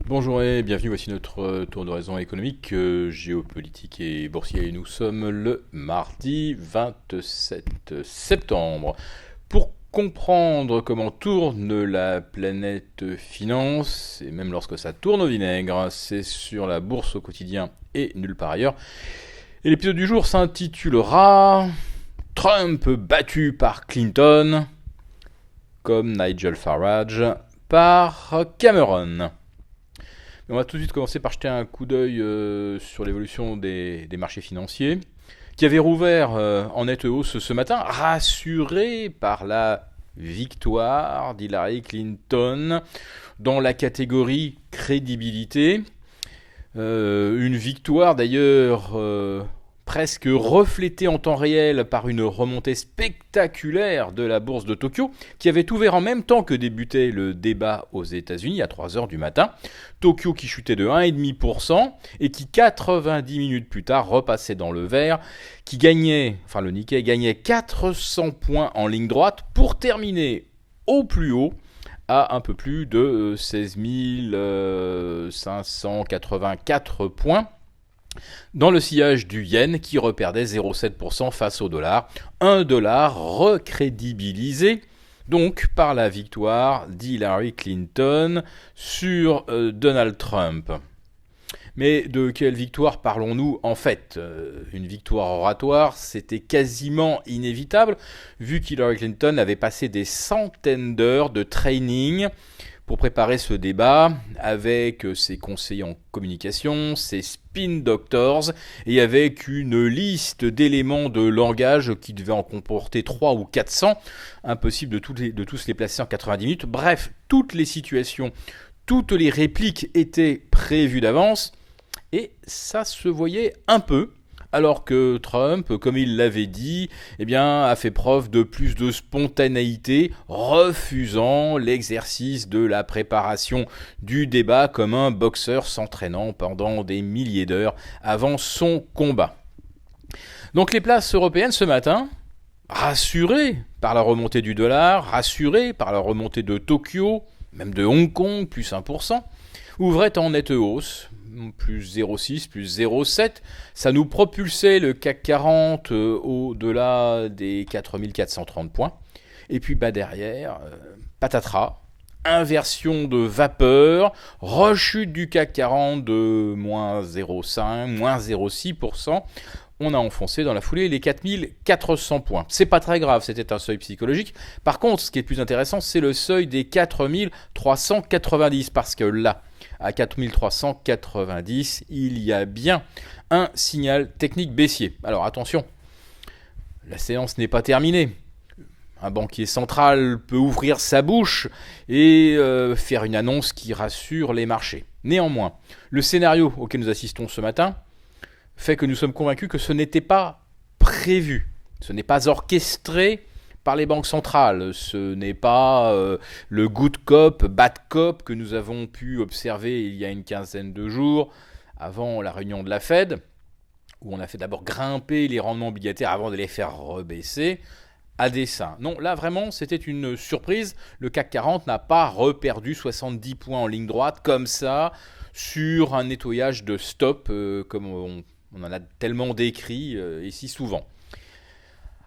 Bonjour et bienvenue, voici notre tour d'horizon économique, géopolitique et boursier. Et nous sommes le mardi 27 septembre. Pour comprendre comment tourne la planète finance, et même lorsque ça tourne au vinaigre, c'est sur la bourse au quotidien et nulle part ailleurs. Et l'épisode du jour s'intitulera Trump battu par Clinton, comme Nigel Farage par Cameron. On va tout de suite commencer par jeter un coup d'œil sur l'évolution des marchés financiers, qui avaient rouvert en nette hausse ce matin, rassurés par la victoire d'Hillary Clinton dans la catégorie crédibilité. Une victoire d'ailleurs presque reflétée en temps réel par une remontée spectaculaère de la bourse de Tokyo, qui avait ouvert en même temps que débutait le débat aux États-Unis à 3h du matin. Tokyo qui chutait de 1,5% et qui 90 minutes plus tard repassait dans le vert, le Nikkei gagnait 400 points en ligne droite pour terminer au plus haut à un peu plus de 16 584 points, dans le sillage du yen qui reperdait 0,7% face au dollar. Un dollar recrédibilisé donc par la victoire d'Hillary Clinton sur Donald Trump. Mais de quelle victoire parlons-nous en fait ? Une victoire oratoire, c'était quasiment inévitable, vu qu'Hillary Clinton avait passé des centaines d'heures de training pour préparer ce débat avec ses conseillers en communication, ses spin doctors, et avec une liste d'éléments de langage qui devait en comporter 300 ou 400, impossible de tous les placer en 90 minutes. Bref, toutes les situations, toutes les répliques étaient prévues d'avance, et ça se voyait un peu, alors que Trump, comme il l'avait dit, a fait preuve de plus de spontanéité, refusant l'exercice de la préparation du débat comme un boxeur s'entraînant pendant des milliers d'heures avant son combat. Donc les places européennes ce matin, rassurées par la remontée du dollar, rassurées par la remontée de Tokyo, même de Hong Kong, plus 1%, ouvraient en nette hausse, plus 0,6, plus 0,7. Ça nous propulsait le CAC 40 au-delà des 4430 points. Et puis derrière, patatras, inversion de vapeur, rechute du CAC 40 de moins 0,5, moins 0,6%. On a enfoncé dans la foulée les 4400 points. C'est pas très grave, c'était un seuil psychologique. Par contre, ce qui est plus intéressant, c'est le seuil des 4390, parce que là, à 4390, il y a bien un signal technique baissier. Alors attention, la séance n'est pas terminée. Un banquier central peut ouvrir sa bouche et faire une annonce qui rassure les marchés. Néanmoins, le scénario auquel nous assistons ce matin fait que nous sommes convaincus que ce n'était pas prévu, ce n'est pas orchestré par les banques centrales, ce n'est pas le good cop, bad cop que nous avons pu observer il y a une quinzaine de jours avant la réunion de la Fed, où on a fait d'abord grimper les rendements obligataires avant de les faire rebaisser à dessein. Non, là vraiment c'était une surprise, le CAC 40 n'a pas reperdu 70 points en ligne droite comme ça sur un nettoyage de stop comme on en a tellement décrit et si souvent.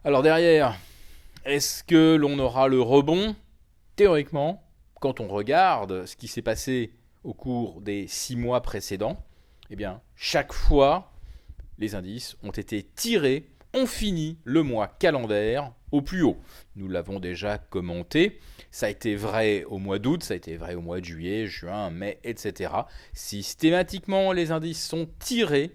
Alors derrière, est-ce que l'on aura le rebond ? Théoriquement, quand on regarde ce qui s'est passé au cours des 6 mois précédents, chaque fois, les indices ont été tirés, ont fini le mois calendaire au plus haut. Nous l'avons déjà commenté, ça a été vrai au mois d'août, ça a été vrai au mois de juillet, juin, mai, etc. Systématiquement, les indices sont tirés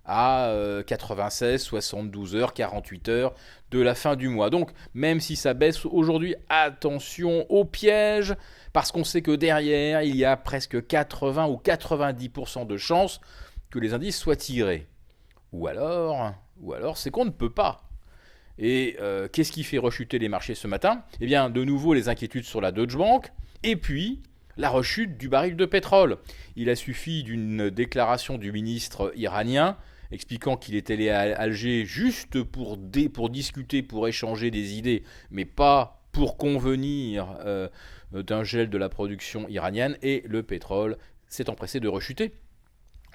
à 96, 72 heures, 48 heures de la fin du mois. Donc, même si ça baisse aujourd'hui, attention au piège, parce qu'on sait que derrière, il y a presque 80 ou 90% de chances que les indices soient tirés. Ou alors c'est qu'on ne peut pas. Et qu'est-ce qui fait rechuter les marchés ce matin ? De nouveau, les inquiétudes sur la Deutsche Bank, et puis la rechute du baril de pétrole. Il a suffi d'une déclaration du ministre iranien expliquant qu'il était allé à Alger juste pour discuter, pour échanger des idées, mais pas pour convenir d'un gel de la production iranienne, et le pétrole s'est empressé de rechuter,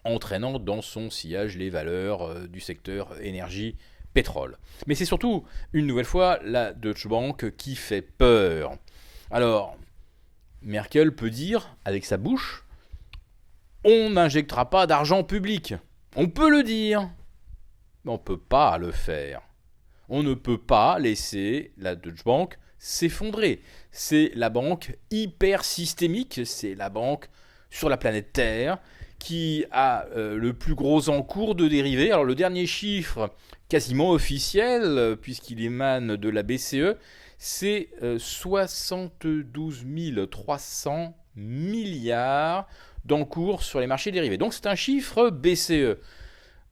entraînant dans son sillage les valeurs du secteur énergie-pétrole. Mais c'est surtout, une nouvelle fois, la Deutsche Bank qui fait peur. Alors, Merkel peut dire, avec sa bouche, on n'injectera pas d'argent public. On peut le dire, mais on ne peut pas le faire. On ne peut pas laisser la Deutsche Bank s'effondrer. C'est la banque hyper systémique, c'est la banque sur la planète Terre qui a le plus gros encours de dérivés. Alors le dernier chiffre quasiment officiel, puisqu'il émane de la BCE, c'est 72 300 milliards d'encours sur les marchés dérivés. Donc c'est un chiffre BCE.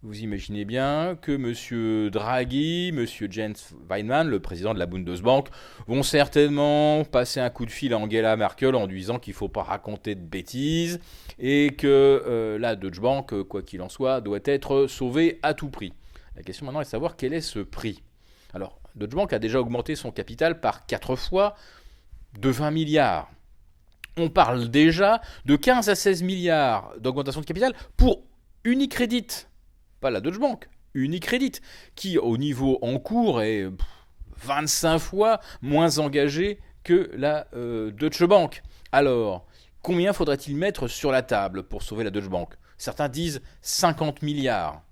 Vous imaginez bien que M. Draghi, M. Jens Weinmann, le président de la Bundesbank, vont certainement passer un coup de fil à Angela Merkel en lui disant qu'il ne faut pas raconter de bêtises et que la Deutsche Bank, quoi qu'il en soit, doit être sauvée à tout prix. La question maintenant est de savoir quel est ce prix. Alors, Deutsche Bank a déjà augmenté son capital par 4 fois de 20 milliards. On parle déjà de 15 à 16 milliards d'augmentation de capital pour Unicredit. Pas la Deutsche Bank, Unicredit, qui au niveau en cours est 25 fois moins engagé que la Deutsche Bank. Alors, combien faudrait-il mettre sur la table pour sauver la Deutsche Bank ? Certains disent 50 milliards.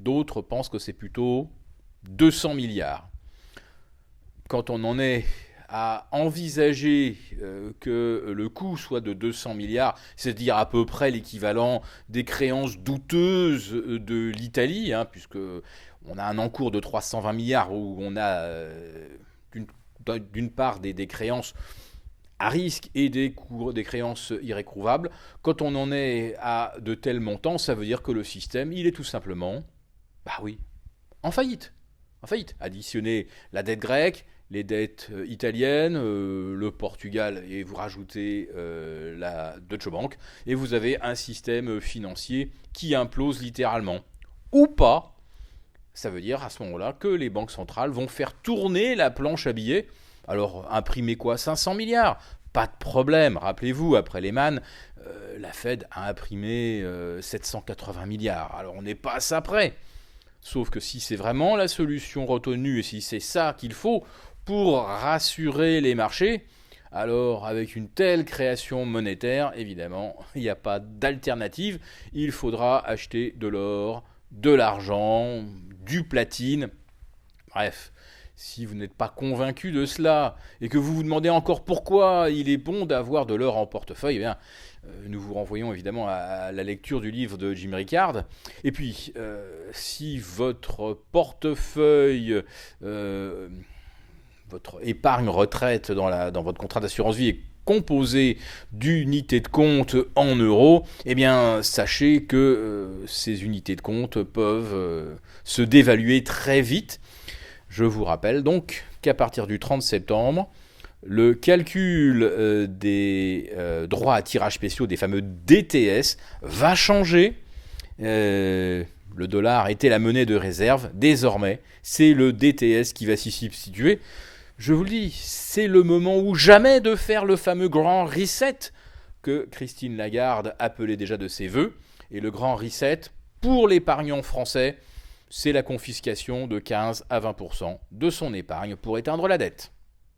D'autres pensent que c'est plutôt 200 milliards. Quand on en est à envisager que le coût soit de 200 milliards, c'est-à-dire à peu près l'équivalent des créances douteuses de l'Italie, puisque on a un encours de 320 milliards où on a d'une part des créances à risque et des créances irrécouvrables. Quand on en est à de tels montants, ça veut dire que le système, il est tout simplement, en faillite. En faillite. Additionnez la dette grecque, les dettes italiennes, le Portugal, et vous rajoutez la Deutsche Bank, et vous avez un système financier qui implose littéralement. Ou pas, ça veut dire à ce moment-là que les banques centrales vont faire tourner la planche à billets. Alors, imprimer quoi ? 500 milliards ? Pas de problème. Rappelez-vous, après Lehman, la Fed a imprimé 780 milliards. Alors, on n'est pas à ça près. Sauf que si c'est vraiment la solution retenue, et si c'est ça qu'il faut pour rassurer les marchés, alors avec une telle création monétaire, évidemment, il n'y a pas d'alternative. Il faudra acheter de l'or, de l'argent, du platine. Bref, si vous n'êtes pas convaincu de cela et que vous vous demandez encore pourquoi il est bon d'avoir de l'or en portefeuille, eh bien, nous vous renvoyons évidemment à la lecture du livre de Jim Ricard. Et puis, si votre portefeuille, votre épargne retraite dans votre contrat d'assurance vie est composé d'unités de compte en euros, eh bien, sachez que ces unités de compte peuvent se dévaluer très vite. Je vous rappelle donc qu'à partir du 30 septembre, le calcul des droits à tirage spéciaux, des fameux DTS, va changer. Le dollar était la monnaie de réserve. Désormais, c'est le DTS qui va s'y substituer. Je vous le dis, c'est le moment ou jamais de faire le fameux grand reset que Christine Lagarde appelait déjà de ses voeux. Et le grand reset, pour l'épargnant français, c'est la confiscation de 15 à 20% de son épargne pour éteindre la dette.